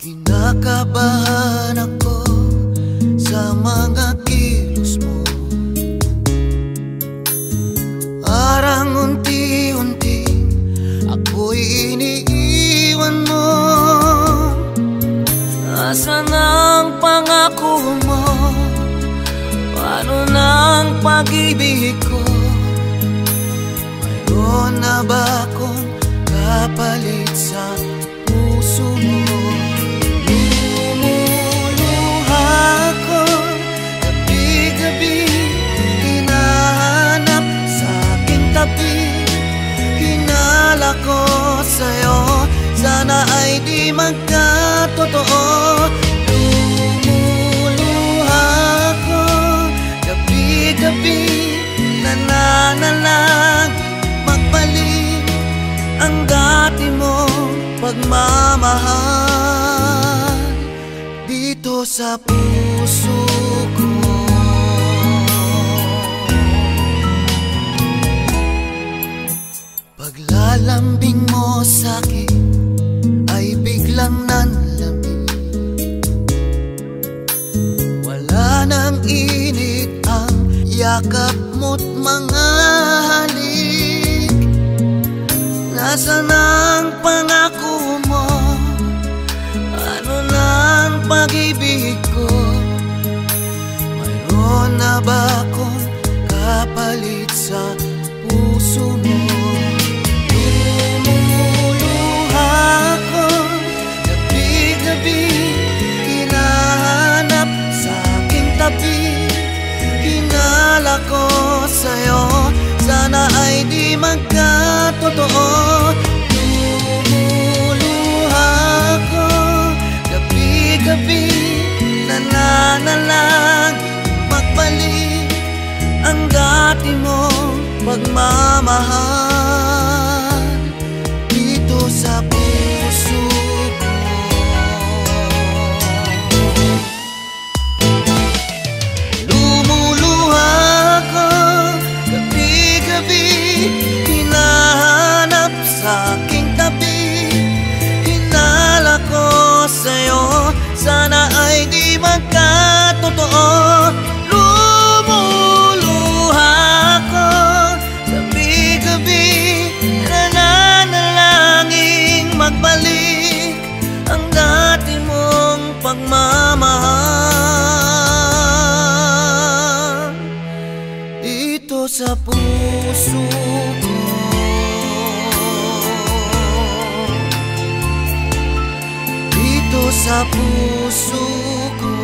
Kinakabahan ako sa mga kilos mo. Parang unti-unti ako'y iniiwan mo. Nasaan ang pangako mo? Paano ng pag-ibig ko? Mayroon na ba akong kapalit sa puso mo? Hinala ko sa'yo, sana ay di magkatotoo. Lumuluha ko gabi-gabi, nananalang magbalik ang dati mong pagmamahal dito sa puso ko. Paglalambing mo sa'kin ay biglang nanlamig. Wala nang init ang yakap mo't mga halik. Nasaan ang pangako mo? Ano nang pag-ibig ko? Mayroon na ba akong kapalit sa puso mo? Hinala ko sa'yo, sana ay di magkatotoo. Lumuluha ko gabi-gabi, nananalang magbalik ang dati mong pagmamahal dito sa puso ko. Hinahanap sa aking tabi, hinala ko sa'yo, sana ay di magkatotoo. Lumuluha ko gabi-gabi, nananalangin magbalik ang dati mong pagmamahal dito sa puso ko. Dito sa puso ko.